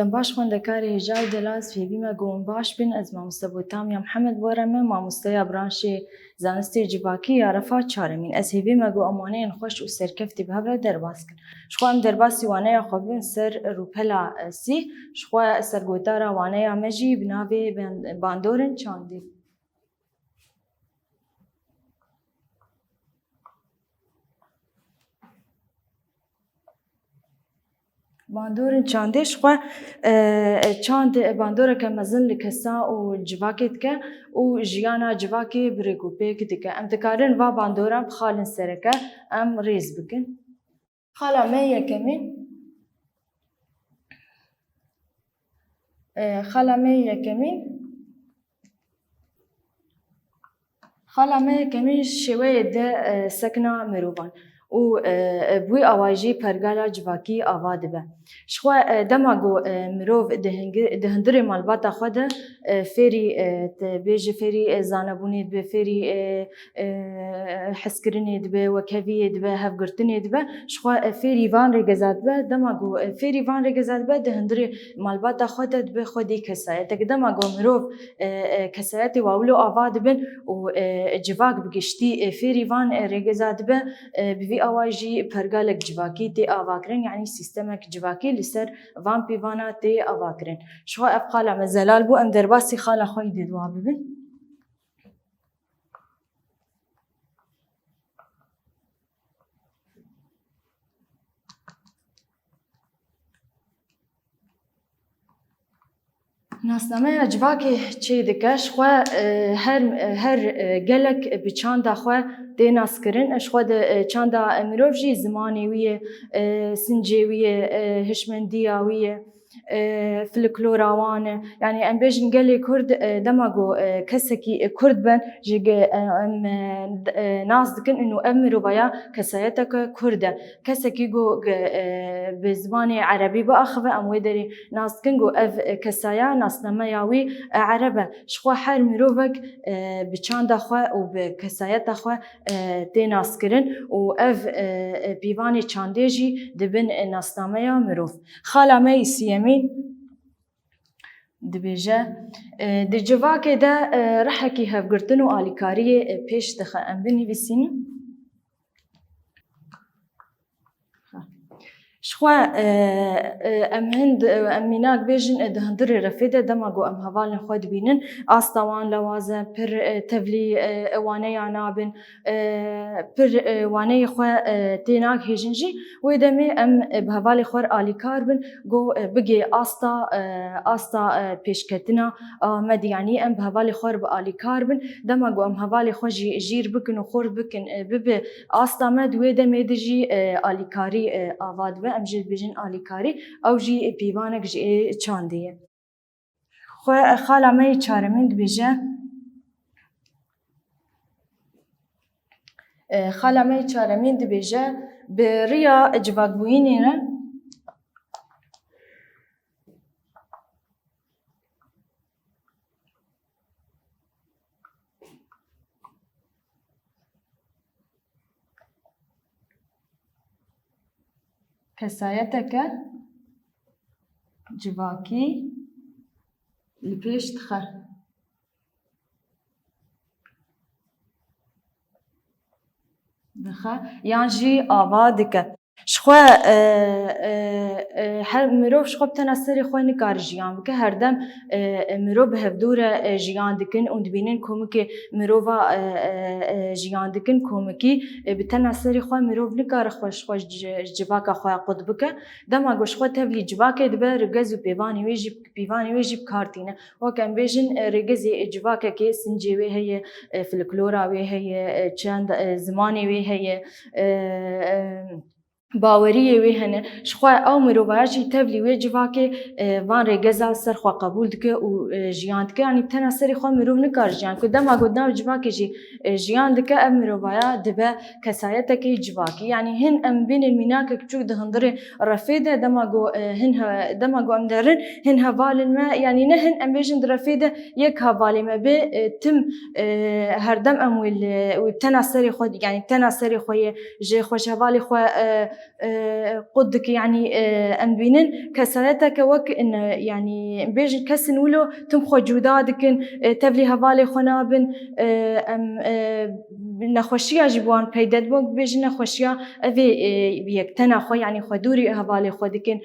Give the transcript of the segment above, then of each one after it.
باش خوندکاری هجای دلاز فی بیمه گون باش بین از مامۆستا بۆتامیا محەممەد وەرەمە مامۆستەیە برانشی زانستی جیواکی یارەفا چارەمین ez hêvî me got emaneyên xweş û serkeftî bi hev re derbas kirin. Ji xwe em derbasî waneya xwe bin ser rûpela sî, ji xwe sergotara waneya me jî bi navê bandorên çandî. Bandorên çandê ji xwe çand bandoreke mezin li kesan û civakê dike û jiyana civakê bi rêgûpêk dike. Em dikarin va bandoran bixalin sereke em rêz bikin. Xala me yekemîn xala me yekemîn şêweyê de sekna mirovan û bi wî awayî jî pergala civakî ava dibe. Ji xwe dema got mirov di hundirê malbata xwe de fêrî bêje fêrî zanebûnê dibe, fêrî hezkirinê dibe, wekheviyê dibe, hevgirtinê dibe, ji xwe fêrî van rêgeza dibe, dema got fêrî van rêgeza dibe di hundirê malbata xwe de dibe xwedî kesayetek. Dema got mirov kesayetê wawilo ava dibin û civak bi giştî fêrî van rêgeza dibe, bi vî awayî jî pergalek civakî tê avakirin yanî sîstemek civakî li ser van pîvana tê avakirin. Ji xwe ev xala me zelal bû em derbasî xala xwe yê dê dua bibin. Nasnameya civakê çê dike ji xwe her gelek bi çanda xwe tê naskirin. Ji xwe di çanda mirov jî zimanê wî ye, sincê wî ye, hişmendiya wî ye, folklora wan e. Yani em bêjin gelê Kurd dema got kesekî Kurd ben ji em nas dikin û ev mirovaya kesayeteke Kurd e. Kesekî got bi zimanê erebî biaxive em wê derê nas dikin got ev kesaya nasnameya wî ereb e. Ji xwe her mirovek bi çanda xwe û bi kesayeta xwe tê naskirin û ev pîvanê çandê jî dibin nasnameya mirov. Xala me yê sîyemîn dibêje di civakê de rihekî hevgirtin û alîkariyê pêş dixe. Em binivîsînin. Ji xwe em mînak bêjin di hundirê refê de dema got em hevalên xwe dibînin asta wan lewaz e, pir tevlî waneya nabin, pir waneyê xwe tê naghêjin jî wê demê em bi hevalê xwe re alîkar bin got bigê asta pêşketina Amedî yanî em bi hevalê xwe re bi alîkar bin dema got em hevalê xwe jî jîr bikin û xurt bikin bibe asta me di wê demê de jî alîkarî ava dibe. Em jî dibêjin alîkarî ew jî pîvanek ji çandê ye. Xala me yê çaremîn dibêje xala me yê çaremîn dibêje bi rêya civakbûyînê re kesayeteke civakî li pêş dixe. Yan jî ava dike. Ji xwe her mirov ji xwe bi tena serê xwe nikare jiyan bike. Herdem mirov bi hevdûr re jiyan dikin û dibînin komikê mirova jiyan dikin komikî bi tena serê xwe mirov nikare xwe ji civaka xwe qut bike. Dema got ji xwe tevlî civakê dibe rêgez û pîvanê wê jî bi kar tîne. Wek em bêjin rêgezê civakekê sincê wê heye, folklora wê heye, çend zimanê wê heye, باورiyê wê hene. Ji xwe ew mirovaya jî tevlî wê civakê van rêgeza ser xwe qebûl dike û jiyan dike. Yanî tena serê xwe mirov nikare jiyan ku dema got nav civakê jî jiyan dike ev mirovaya dibe kesayetekî civakî. Yani hin em bênên mînakek çûk di hundirê refê de dema got em derin hin hevalên me yanî ne hin em bêjin di refê de yek hevalê me bê tim herdem em wê tena serê xwe yanî tena serê xwe yê ji xweşhevalê xwe قدك يعني ام بينن كسرتك وك ان يعني بيج كسن ولو تم خو جودادكن تبلي هوالي خنابن ام نخوشيا جبوان پیدد بوك بيج نخوشيا افي بيكتنا خو يعني خدوري هوالي خودكن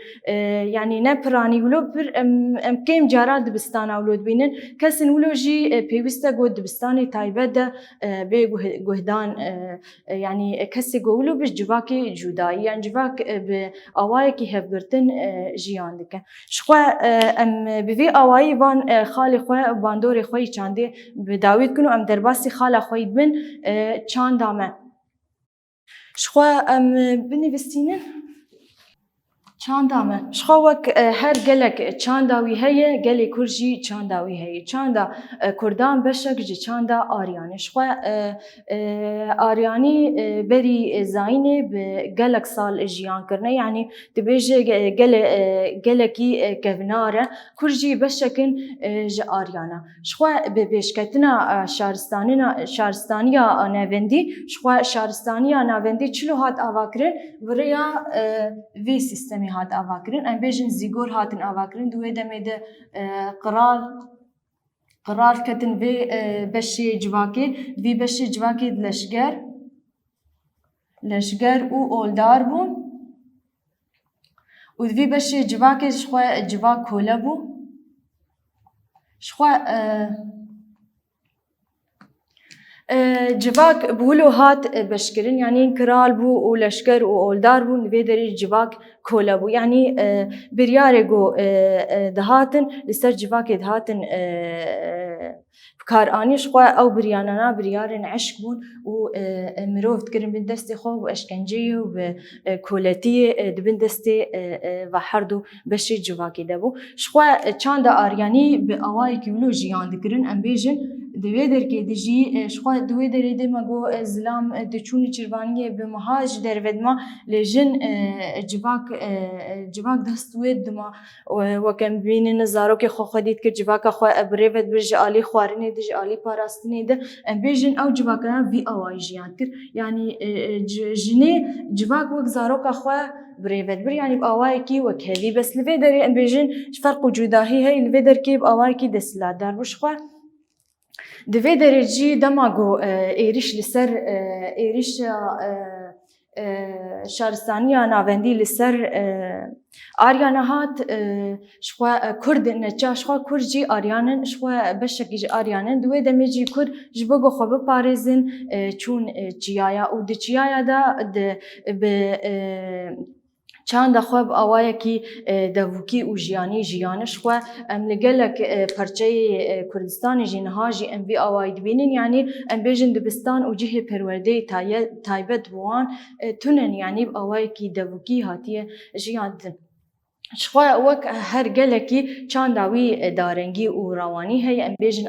يعني نبراني ولو بر ام كيم جارات دبستانا ولود بينن كسن ولو جي بيوستا قد دبستاني تايبدا بي جهدان يعني كسي قولو بش جواكي جوداي يعني جواك بأوايكي هفقرتن جيان دكا شخوا ام بفي أواي بان خالي خوا باندوري خوي چاندي بداويد كنو ام درباسي خالا خوي بن چاندامه شخوا ام بنویسینن چاندامه شخوا وک هر گلک چانداوی هیه گلی کرجی چانداوی هیه چاندا کردان بشک جی چاندا آریانی شخوا آریانی بری زاینه به گلک سال جیان کرنه يعني تبیجه گلکی کهناره کرجی بشکن جی آریانا شخوا به بیشکتنا شارستانیا نوندی شخوا شارستانیا نوندی چلو هات آواکرن بریا وی سیستمی هات آواکرین ام بیشن زیگور هاتن آواکرین دوی دمیده قرار کتن وی بشی جواکی وی بشی جواکی لشگر او اولدار بون و وی بشی جواکی شخوا جواک کوله بو شخوا جواك بولو هات بشكرين يعني كرال بو ولشكر وولدار بو نبيدري جواك كولا بو يعني برياريغو دهاتن لسر جواك دهاتن بكار آنيش خوا أو بريانانا بريارن عشق بون ومروف تكرن بين دستي خو وأشكنجي وبكولتي دبن دستي وحردو بشي جواكي دبو شخوا چاندا آرياني بأواي كيولو جيان دكرن أم بيجن دویدر که دیجی شخوا دویدر ایده مگو زلام دچونی چربانیه به مهاج درود ما لجن جواک دستوید دما و کم بینی نزارو که خو خدید که جواک خو ابرود برج علی خوارنه دیج علی پاراستنه ده بیجن او جواک وی اوای جیان کر یعنی جنه جواک وک زارو که خو بريفت بر يعني بأواي كي وكهذي بس الفيدر بيجن فرق وجوداهي هي الفيدر كي بأواي كي دسلا دار بشخوا دوی درجی دماغو ایریش لسر ایریش شارستانیا ناوندی لسر آریانا هات شخوا کرد نچا شخوا کرجی آریانن شخوا بشکی آریانن دوی دمیجی کرد جبگو خوب پارزن چون چیایا و د چیایا دا به چند خواب آوای کی دوکی و جیانی جیانش خو ام لگلک پرچه کردستان جنهاجی ام بی آوای دبینن یعنی ام بیجن دبستان و جه پرورده تایبت بوان تونن یعنی آوای کی دوکی هاتیه جیان دن شخوا وك هر جلكي كان داوي دارنجي ورواني هي ام بيجن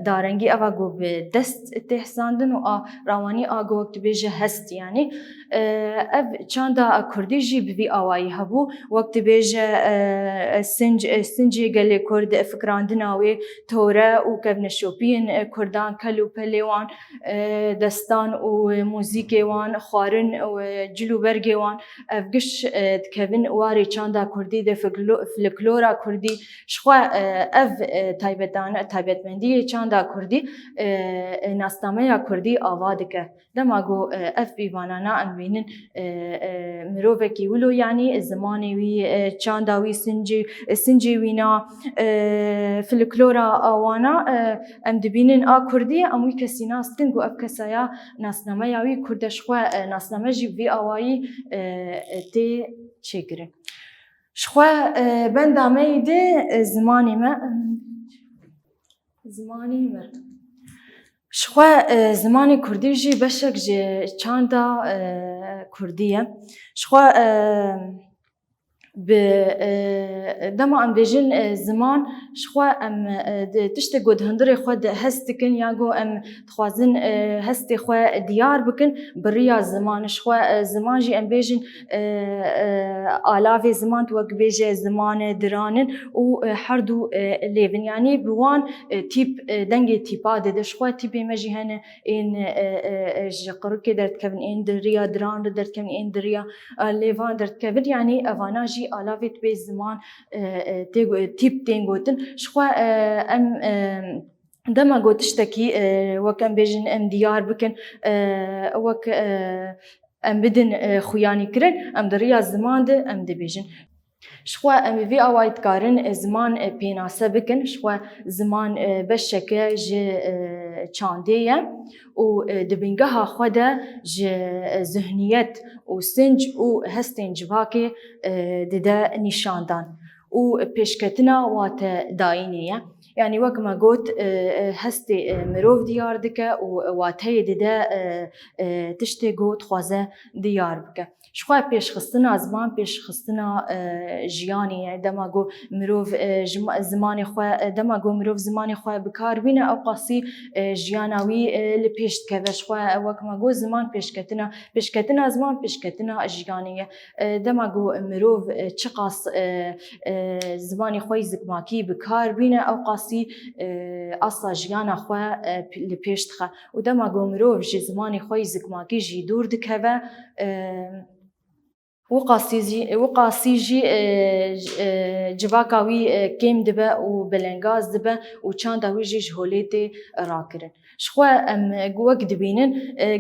دارنجي افا جو بدست تحساندن و رواني جو وقت بيجه هست يعني اف كان دا كردي جي بي اواي هبو وقت بيجه سنجي جلي كرد فكراندناوي تورا وكبن شوبين كردان كلو بليوان دستان وموزيكي وان خارن وجلو برجي وان افقش كبن واري چاندا کردی ده فلکلورا کردی شخوا اف تایبتمندی چاندا کردی ناسنامه کردی آوادکه دماغو اف بیوانانا ام بینن مروفه کی ولو یعنی زمانی وی چاندا وی سنجی وینا فلکلورا آوانا ام دبینن کردی اموی کسی ناستن گو اف کسایا ناسنامه وی کرد شخوا ناسنامه جی وی آوایی تی چیکره شخوا بندامه ده زمانی ما شخوا زمانی کردی جی بشک جی چاندا کردیه شخوا دما ام بيجن زمان شخوا ام تشتي قد هندري خود هستكن ياغو ام تخوازن هستي خوا ديار بكن بريا زمان شخوا زمان جي ام بيجن آلافي زمان توك بيجي زمان درانن و حردو ليفن يعني بوان تيب دنگي تيبا ده شخوا تيبي مجي هنا ان جقركي درت كفن ان دريا دران درت كفن ان دريا ليفان درت كفن يعني افاناجي آلافيت بي زمان تيب تينغوتن شخوا ام دما قو تشتكي وكان بيجن ام ديار بكن وك ام بدن خوياني كرن ام دريا زمان ده ام دبيجن شخوا ام في اوايت كارن زمان بيناسه بكن شخوا زمان بشكه ج چانديه و دبنگها خوده ج ذهنيت و سنج و هستين جواكي دده نشاندان و پیشکتنا وات داینیه يعني وقت ما قلت هستي مروف ديار دكا واتهي ددا تشتي قوت خوازه ديار بكا شخوا پیش خستنا زمان پیش خستنا جیانی دما گو مروف زمانی خوا دما گو مروف زمانی خوا بکار بینه او قاسی جیاناوی لپیشت که شخوا وقت ما گو زمان پیش کتنا زمان پیش کتنا جیانیه دما گو مروف چقاس زمانی خوی زکماکی بکار بینه او قاسی اصلا جیانا خوا لپیشت خا و دما گو مروف جی زمانی خوی زکماکی جی دور دکه و وقاسيجي جواكاوي كيم دبا وبلنغاز دبا وچاندا ويجي جهوليتي راكرن شخوا ام قوك دبينن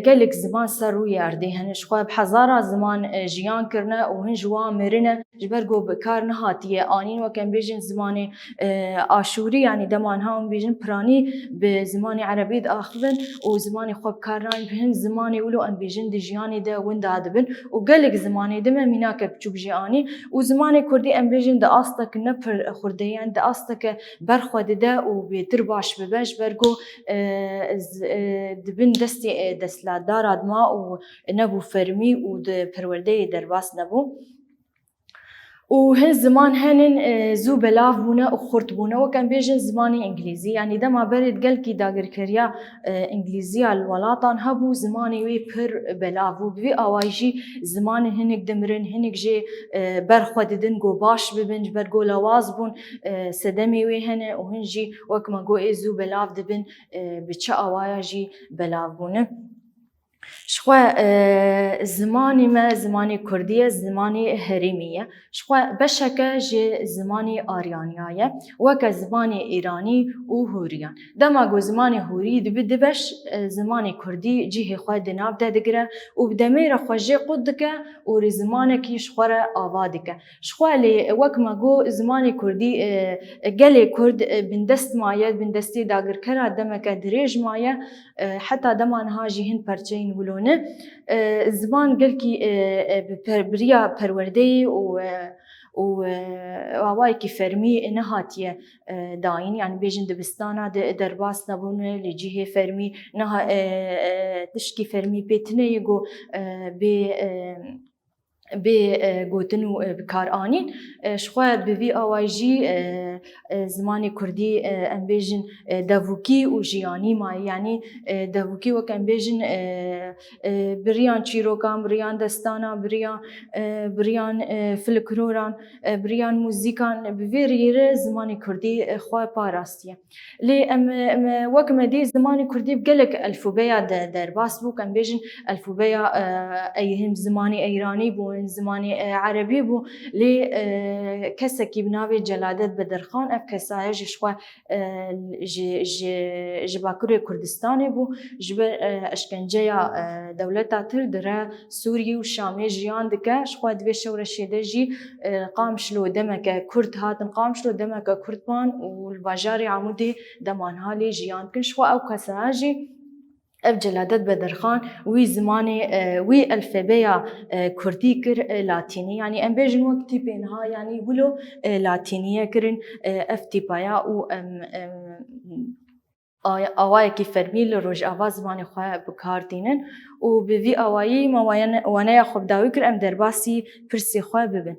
قالك زمان سرو ياردي هن شخوا بحزارة زمان جيان كرنا وهن جوا مرنا جبرقو بكار نهاتيه آنين وكان بيجن زماني آشوري يعني دمان هاون بيجن براني بزماني عربي آخرن وزماني خوب كارنان بهن زماني ولو ام بيجن دي جياني دا وندا دبن وقالك زماني دم میناک بچوب جیانی و زمان کردی امروزین د آستک نپر خردیان د آستک برخواد ده و بیتر باش ببش برگو دبن دستی دستلادار آدما و نبو فرمی و د پرورده درباس نبو و هن زمان هنن زو بلاف بونا و خورت بونا وكان بيجن زماني انجليزي يعني دما برد قلكي داگر كريا انجليزية الولاتان هبو زماني وي پر بلافو بي اوايجي زماني هنك دمرن هنك جي برخود دن گو باش ببن برگو لواز بون سدمي وي هن و هنجي وكما گو ازو بلاف دبن بچه اوايجي بلاف بونا شخوا زماني ما زماني كردية زماني هرمية شخوا بشكة جي زماني آريانية وكا زماني إيراني وهوريان دما قو زماني هوري دبش زماني كردي جيه خوا دناب دادقرا وبدمير خوا جي قدك وري زمانكي شخورا آوادك شخوا لي وكما قو زماني كردي قالي كرد بندست مايا بندستي داقر كرا دمك دريج مايا حتى دمان هاجي هن برچين ولونه زمان قلكي بريا پروردي و واوايكي فرمي نهاتيه داين يعني بيجن دبستانا درباس نبون لجيه فرمي نها تشكي فرمي بيتنه يقو بگوتن و بکارآنین شخوا بوی آوایجی زمانی کردی ام بیجن دووکی و جیانی ما یعنی دووکی وک ام بیجن بریان چیروکان بریان دستانا بریان فلکلوران بریان موزیکان بوی ریره زمانی کردی خوا پاراستیه لی ام وک مدی زمانی کردی بگلک الفوبیا در باس بو ام بیجن الفوبیا ایهم زمانی ایرانی بو زمانی عربی بو لی کسکی بناوی جلادت بدرخان اف کسای جشوا جباکوری کردستانی بو جب اشکنجه دولتا تر دره سوری و شامی جیان دکه شوا دویش و رشیده جی قامشلو دمک کرد هاتن قامشلو دمک کردمان و الباجاری عمودی دمان حالی جیان کن شوا او کسای جی اف جلادت بدرخان وی زمانی وی الفبیا کردی کر لاتینی یعنی ام بیجن وقتی بینها یعنی بلو لاتینیه کرن اف تیپایا و آوای کی فرمیل روج آواز زمانی خواه بکار دینن و به وی آوایی ما وانه خوب داوی کر ام درباسی پرسی خواه ببین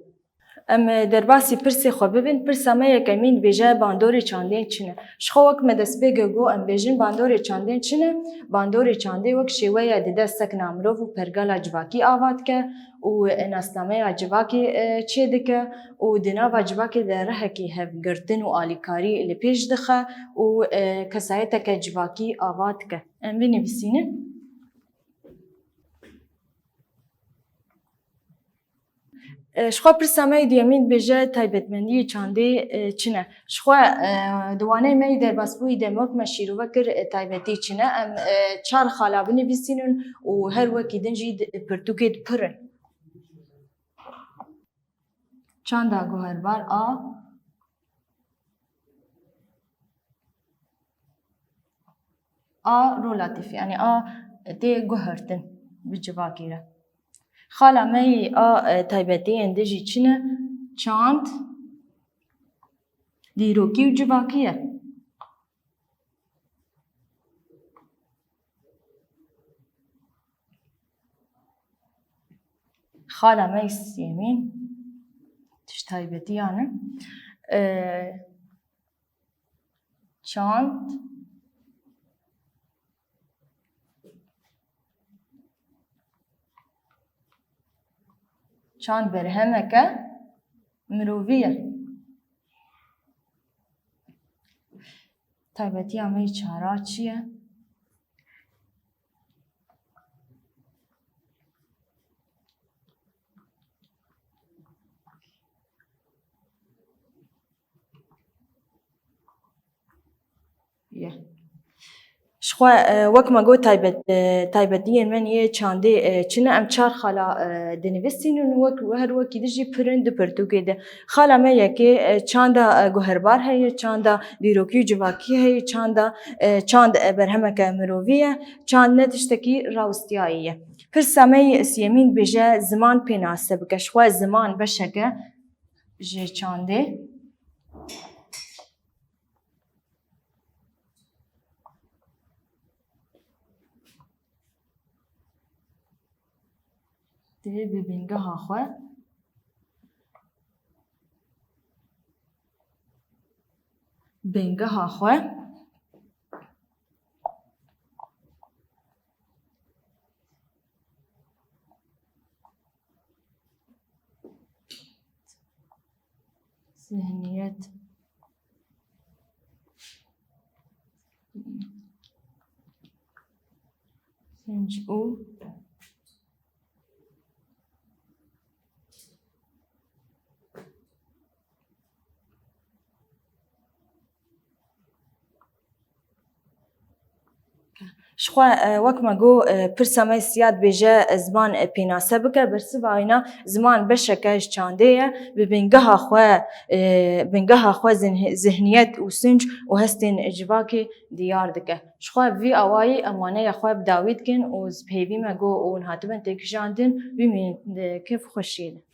ام درباسی پرسی خو ببین پرسا ما یکمین بیجه باندوری چاندین چنه شخو وک مدس بگه گو ام بیجن باندوری چاندین چنه باندوری چاندی وک شیوه دیده سک نامرو و پرگالا جواکی آواد که و ناسنامه جواکی چه دکه و دناوا جواکی در هکی هف گرتن و آلیکاری لپیش دخه و کسایت که جواکی آواد که ام بینی بسینه شخوا پرسا می دیمین بجه تایبەتمەندی چاندێ چنە شخوا دوانەی مەی دەرباسبووی دەمۆک مەشیر وەکر تایبەتی چنە ئەم چار خالا بنویسینن و هەر وەکی دنجی پرتوکێت پرن چاندا گوهربار a relatif yani a de guhertin bicivakire خالا می تایبەتی اندجی چنه چاند دیروکی و جواکیه خالا می سیمین تش تایبەتی yani çand çand berhemeke miroviye taybetiya me çara çi ye شخوا وەک مەگۆ تایبەتیên me yê çandê çine em çar xala dinivîsînin wek her wekî dijî pirin di pirtûkê de xala me yekê çanda guherbar heye çanda dîrokî û civakî heye çand berhemeke mirovî ye çand ne tiştekî rawestiyayî ye pirsa me siyemîn bêje ziman pênase bike xwe ziman beşeke ji çandê dê bi bîngeha xwe bêngeha xwe zihniyet sinc û شخوا وەک مەگۆ pirsa me siyad bêje ziman pênase bike bersiva wîna ziman beşeke ji çandê ye bi bêngeha xwe zihniyet û sinc û hestên civakê diyar dike jixwe vî awayî em waneya xwe bi dawî dikin û pêvî me got û hûn hatibin têkişandin wî kêf xweşiyê